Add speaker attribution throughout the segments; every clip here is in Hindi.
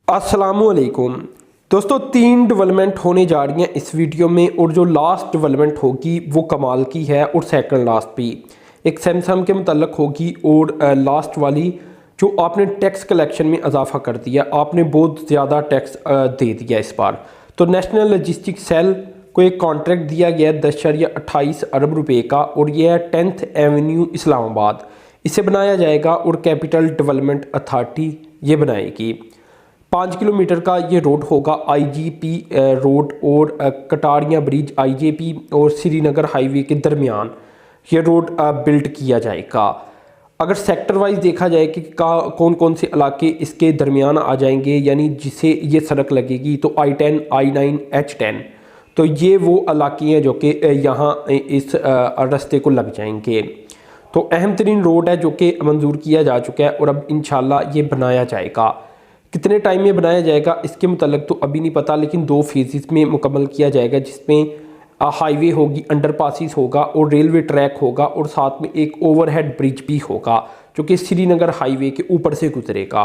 Speaker 1: अस्सलामुअलैकुम दोस्तों, 3 डेवलपमेंट होने जा रही हैं इस वीडियो में और जो लास्ट डेवलपमेंट होगी वो कमाल की है और सेकंड लास्ट भी एक सैमसंग के मुतल्लक होगी। और लास्ट वाली जो आपने टैक्स कलेक्शन में इजाफा कर दिया, आपने बहुत ज़्यादा टैक्स दे दिया इस बार। तो नेशनल लॉजिस्टिक सेल को एक कॉन्ट्रैक्ट दिया गया 10.28 अरब रुपए का और यह है 10th एवेन्यू इस्लामाबाद। इसे बनाया जाएगा और कैपिटल डेवलपमेंट अथॉरिटी ये बनाएगी। 5 किलोमीटर का ये रोड होगा, आईजीपी रोड और कटारिया ब्रिज आईजीपी और श्रीनगर हाईवे के दरमियान ये रोड बिल्ड किया जाएगा। अगर सेक्टर वाइज देखा जाए कि कौन कौन से इलाके इसके दरमियान आ जाएंगे, यानी जिसे ये सड़क लगेगी, तो I10, I9, H10, तो ये वो इलाके हैं जो कि यहाँ इस रास्ते को लग जाएंगे। तो अहम तरीन रोड है जो कि मंजूर किया जा चुका है और अब इंशाल्लाह ये बनाया जाएगा। कितने टाइम में बनाया जाएगा इसके मुतल्लिक तो अभी नहीं पता, लेकिन 2 फेजेस में मुकम्मल किया जाएगा, जिसमें हाईवे होगी, अंडरपासिस होगा और रेलवे ट्रैक होगा और साथ में एक ओवरहेड ब्रिज भी होगा जो कि श्रीनगर हाईवे के ऊपर से गुजरेगा।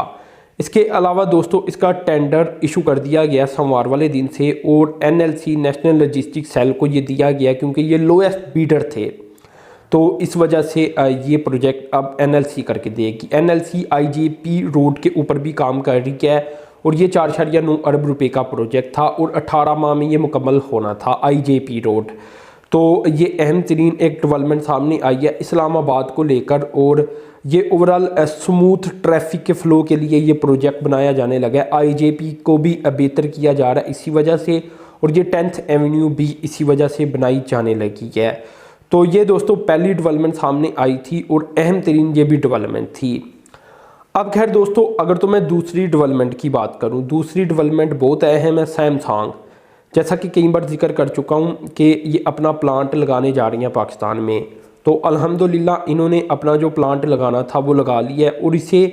Speaker 1: इसके अलावा दोस्तों इसका टेंडर इशू कर दिया गया सोमवार वाले दिन से और NLC नेशनल लॉजिस्टिक सेल को ये दिया गया क्योंकि ये लोएस्ट बीडर थे। तो इस वजह से ये प्रोजेक्ट अब NLC करके देगी। NLC IJP रोड के ऊपर भी काम कर रही है और ये 4.9 अरब रुपए का प्रोजेक्ट था और 18 माह में ये मुकम्मल होना था IJP रोड। तो ये अहम तरीन एक डेवलपमेंट सामने आई है इस्लामाबाद को लेकर और ये ओवरऑल स्मूथ ट्रैफिक के फ़्लो के लिए ये प्रोजेक्ट बनाया जाने लगा है। IJP को भी बेहतर किया जा रहा है इसी वजह से, और ये 10th एवेन्यू भी इसी वजह से बनाई जाने लगी है। तो ये दोस्तों पहली डेवलपमेंट सामने आई थी और अहम तरीन ये भी डेवलपमेंट थी। अब खैर दोस्तों, अगर तो मैं दूसरी डेवलपमेंट की बात करूं, दूसरी डेवलपमेंट बहुत अहम है। सैमसंग, जैसा कि कई बार जिक्र कर चुका हूं कि ये अपना प्लांट लगाने जा रही हैं पाकिस्तान में। तो अल्हम्दुलिल्लाह इन्होंने अपना जो प्लांट लगाना था वो लगा लिया है और इसे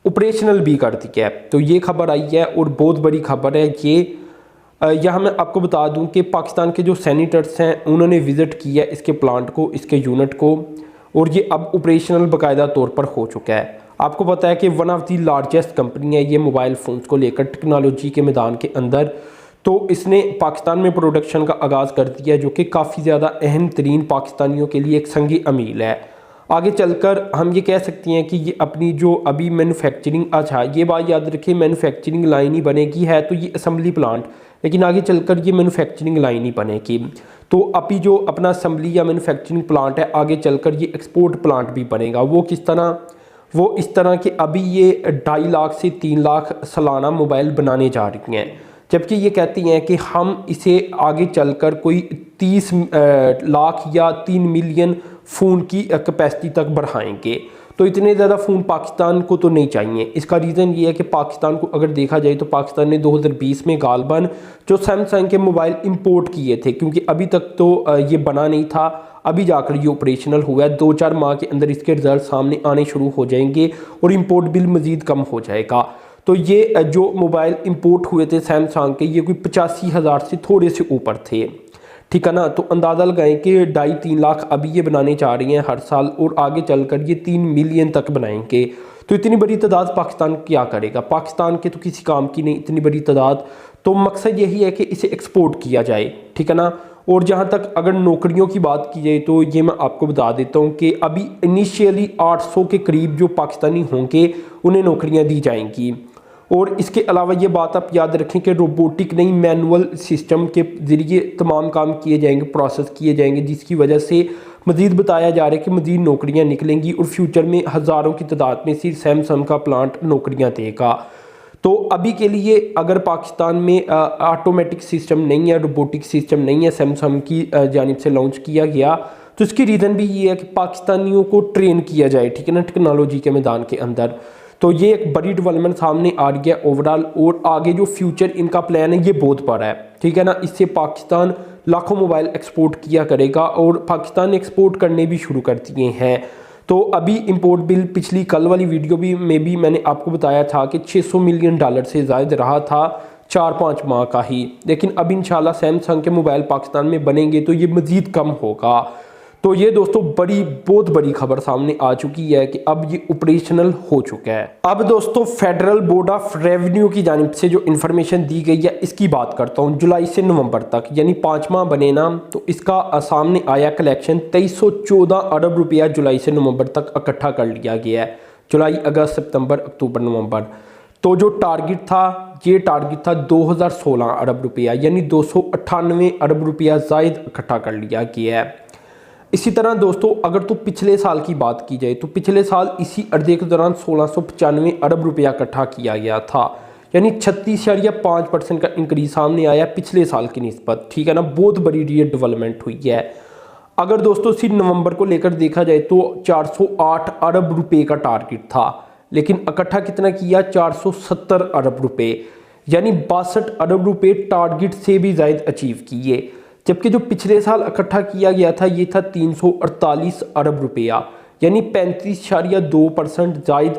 Speaker 1: ऑपरेशनल भी कर दिया है। तो ये खबर आई है और बहुत बड़ी खबर है ये। यहाँ मैं आपको बता दूं कि पाकिस्तान के जो सैनिटर्स हैं उन्होंने विज़िट किया इसके प्लांट को, इसके यूनिट को, और ये अब ऑपरेशनल बाकायदा तौर पर हो चुका है। आपको पता है कि one of the largest company है ये मोबाइल फ़ोन्स को लेकर टेक्नोलॉजी के मैदान के अंदर। तो इसने पाकिस्तान में प्रोडक्शन का आगाज़ कर दिया जो कि काफ़ी ज़्यादा अहम तरीन पाकिस्तानियों के लिए एक संगी अमील है। आगे चलकर हम ये कह सकते हैं कि ये अपनी जो अभी मैन्युफैक्चरिंग, अच्छा ये बात याद रखें, मैन्युफैक्चरिंग लाइन ही बनेगी, है तो ये असम्बली प्लांट, लेकिन आगे चलकर ये मैन्युफैक्चरिंग लाइन ही बनेगी। तो अभी जो अपना असम्बली या मैन्युफैक्चरिंग प्लांट है, आगे चलकर ये एक्सपोर्ट प्लांट भी बनेगा। वो किस तरह? वो इस तरह कि अभी ये 2.5 लाख से 3 लाख सालाना मोबाइल बनाने जा रही हैं, जबकि ये कहती हैं कि हम इसे आगे चलकर कोई 30 लाख या 3 मिलियन फ़ोन की कैपेसिटी तक बढ़ाएंगे। तो इतने ज़्यादा फ़ोन पाकिस्तान को तो नहीं चाहिए। इसका रीज़न ये है कि पाकिस्तान को अगर देखा जाए तो पाकिस्तान ने 2020 में गालबन जो सैमसंग के मोबाइल इंपोर्ट किए थे, क्योंकि अभी तक तो ये बना नहीं था, अभी जाकर ये ऑपरेशनल हुआ है। 2-4 माह के अंदर इसके रिजल्ट सामने आने शुरू हो जाएंगे और इम्पोर्ट बिल मज़ीद कम हो जाएगा। तो ये जो मोबाइल इंपोर्ट हुए थे सैमसंग के, ये कोई 85,000 से थोड़े से ऊपर थे, ठीक है ना। तो अंदाज़ा लगाएं कि 2.5-3 लाख अभी ये बनाने चाह रही हैं हर साल और आगे चलकर ये 3 मिलियन तक बनाएंगे। तो इतनी बड़ी तादाद पाकिस्तान क्या करेगा? पाकिस्तान के तो किसी काम की नहीं इतनी बड़ी तादाद। तो मकसद यही है कि इसे एक्सपोर्ट किया जाए, ठीक है ना। और जहाँ तक अगर नौकरियों की बात की जाए तो ये मैं आपको बता देता हूँ कि अभी इनिशियली 800 के करीब जो पाकिस्तानी होंगे उन्हें नौकरियाँ दी जाएंगी। और इसके अलावा ये बात आप याद रखें कि रोबोटिक नहीं, मैनुअल सिस्टम के ज़रिए तमाम काम किए जाएंगे, प्रोसेस किए जाएंगे, जिसकी वजह से मज़ीद बताया जा रहा है कि मज़ीद नौकरियां निकलेंगी और फ्यूचर में हज़ारों की तादाद में सिर्फ सैमसंग का प्लांट नौकरियां देगा। तो अभी के लिए अगर पाकिस्तान में ऑटोमेटिक सिस्टम नहीं है, रोबोटिक सिस्टम नहीं है सैमसंग की जानिब से लॉन्च किया गया, तो इसकी रीज़न भी ये है कि पाकिस्तानियों को ट्रेन किया जाए, ठीक है ना, टेक्नोलॉजी के मैदान के अंदर। तो ये एक बड़ी डेवलपमेंट सामने आ रही है ओवरऑल, और आगे जो फ्यूचर इनका प्लान है ये बहुत बड़ा है, ठीक है ना। इससे पाकिस्तान लाखों मोबाइल एक्सपोर्ट किया करेगा और पाकिस्तान ने एक्सपोर्ट करने भी शुरू कर दिए हैं। तो अभी इंपोर्ट बिल पिछली कल वाली वीडियो में भी मैंने आपको बताया था कि $600 मिलियन से ज़ायद रहा था 4-5 माह का ही, लेकिन अब इंशाल्लाह सैमसंग के मोबाइल पाकिस्तान में बनेंगे तो ये मज़ीद कम होगा। तो ये दोस्तों बहुत बड़ी खबर सामने आ चुकी है कि अब ये ऑपरेशनल हो चुका है। अब दोस्तों फेडरल बोर्ड ऑफ रेवेन्यू की जानिब से जो इन्फॉर्मेशन दी गई है इसकी बात करता हूँ। जुलाई से नवंबर तक यानी 5 माह बने ना, तो इसका सामने आया कलेक्शन 2314 अरब रुपया जुलाई से नवंबर तक इकट्ठा कर लिया गया है। जुलाई, अगस्त, सितंबर, अक्टूबर, नवंबर। तो जो टारगेट था, ये टारगेट था 2016 अरब रुपया, यानी 298 अरब रुपया जायद इकट्ठा कर लिया गया है। इसी तरह दोस्तों अगर तो पिछले साल की बात की जाए तो पिछले साल इसी अर्धे के दौरान 1695 अरब रुपया इकट्ठा किया गया था, यानी 36.5% का इंक्रीज सामने आया पिछले साल की निस्बत। ठीक है ना, बहुत बड़ी ये डेवलपमेंट हुई है। अगर दोस्तों सिर्फ नवंबर को लेकर देखा जाए तो 408 अरब रुपए का टारगेट था, लेकिन इकट्ठा कितना किया, 470 अरब रुपए, यानी 62 अरब रुपए टारगेट से भी ज़्यादा अचीव किए। जबकि जो पिछले साल इकट्ठा किया गया था ये था 348 अरब रुपया, यानी 35.2% ज़ायद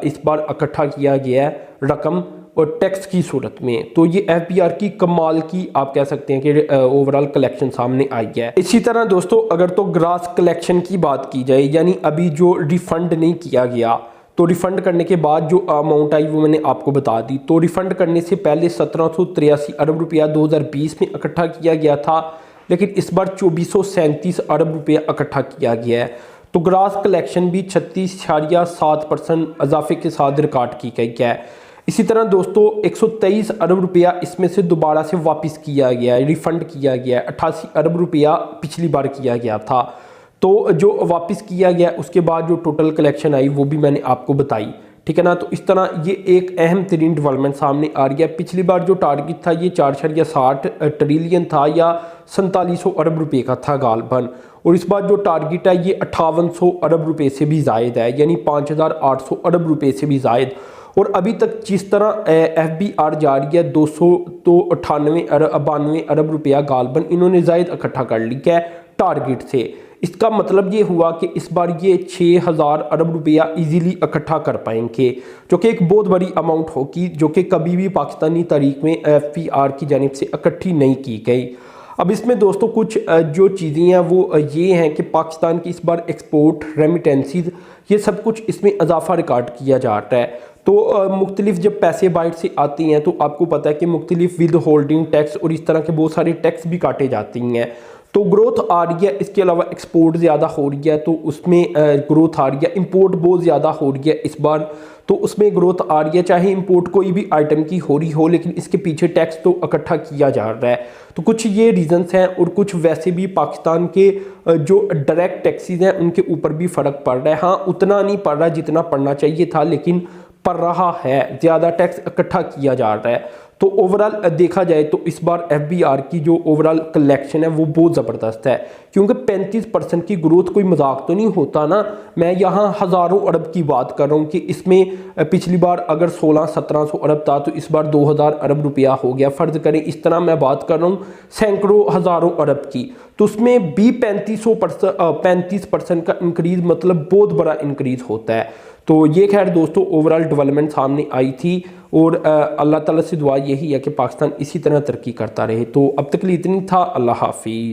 Speaker 1: इस बार इकट्ठा किया गया है रकम, और टैक्स की सूरत में। तो ये एफबीआर की कमाल की आप कह सकते हैं कि ओवरऑल कलेक्शन सामने आई है। इसी तरह दोस्तों अगर तो ग्रास कलेक्शन की बात की जाए, यानी अभी जो रिफंड नहीं किया गया, तो रिफ़ंड करने के बाद जो अमाउंट आई वो मैंने आपको बता दी। तो रिफ़ंड करने से पहले 1783 अरब रुपया 2020 में इकट्ठा किया गया था, लेकिन इस बार 2437 अरब रुपया इकट्ठा किया गया है। तो ग्रास कलेक्शन भी 36.7% इजाफे के साथ रिकॉर्ड की गई है। इसी तरह दोस्तों 123 अरब रुपया इसमें से दोबारा से वापस किया गया है, रिफ़ंड किया गया है। 88 अरब रुपया पिछली बार किया गया था, तो जो वापस किया गया उसके बाद जो टोटल कलेक्शन आई वो भी मैंने आपको बताई। ठीक है ना, तो इस तरह ये एक अहम तरीन डेवलपमेंट सामने आ रही है। पिछली बार जो टारगेट था ये 4.60 ट्रिलियन था या 4700 अरब रुपए का था गालबन, और इस बार जो टारगेट है ये 5800 अरब रुपए से भी ज़ायद है, यानी 5800 अरब रुपए से भी ज़ायद। और अभी तक जिस तरह एफबीआर जा रही है 298 अरब रुपया गालबन इन्होंने ज़ायद इकट्ठा कर लिया है टारगेट से। इसका मतलब ये हुआ कि इस बार ये 6000 अरब रुपया इजीली इकट्ठा कर पाएंगे, जो कि एक बहुत बड़ी अमाउंट होगी, जो कि कभी भी पाकिस्तानी तारीख में एफबीआर की जानिब से इकट्ठी नहीं की गई। अब इसमें दोस्तों कुछ जो चीज़ें हैं वो ये हैं कि पाकिस्तान की इस बार एक्सपोर्ट, रेमिटेंसीज, ये सब कुछ इसमें इजाफा रिकॉर्ड किया जा रहा है। तो मुख्तलिफ जब पैसे बाहर से आती हैं तो आपको पता है कि मुख्तलिफ विद होल्डिंग टैक्स और इस तरह के बहुत सारे टैक्स भी काटे जाती हैं। तो ग्रोथ आ रही है, इसके अलावा एक्सपोर्ट ज़्यादा हो रही है, तो उसमें ग्रोथ आ रही है। इंपोर्ट बहुत ज़्यादा हो रही है इस बार, तो उसमें ग्रोथ आ रही है। चाहे इंपोर्ट कोई भी आइटम की हो रही हो, लेकिन इसके पीछे टैक्स तो इकट्ठा किया जा रहा है। तो कुछ ये रीजंस हैं, और कुछ वैसे भी पाकिस्तान के जो डायरेक्ट टैक्सेस हैं उनके ऊपर भी फ़र्क पड़ रहा है। हाँ, उतना नहीं पड़ रहा जितना पड़ना चाहिए था, लेकिन पड़ रहा है, ज़्यादा टैक्स इकट्ठा किया जा रहा है। तो ओवरऑल देखा जाए तो इस बार एफबीआर की जो ओवरऑल कलेक्शन है वो बहुत ज़बरदस्त है, क्योंकि 35% की ग्रोथ कोई मजाक तो नहीं होता ना। मैं यहाँ हज़ारों अरब की बात कर रहा हूँ कि इसमें पिछली बार अगर 1600-1700 अरब था तो इस बार 2000 अरब रुपया हो गया। फ़र्ज़ करें इस तरह मैं बात कर रहा हूँ सैकड़ों हज़ारों अरब की, तो उसमें भी 35% का इंक्रीज़ मतलब बहुत बड़ा इंक्रीज़ होता है। तो ये खैर दोस्तों ओवरऑल डेवलपमेंट सामने आई थी, और अल्लाह ताला से दुआ यही है कि पाकिस्तान इसी तरह तरक्की करता रहे। तो अब तक के लिए इतनी था। अल्लाह हाफिज़।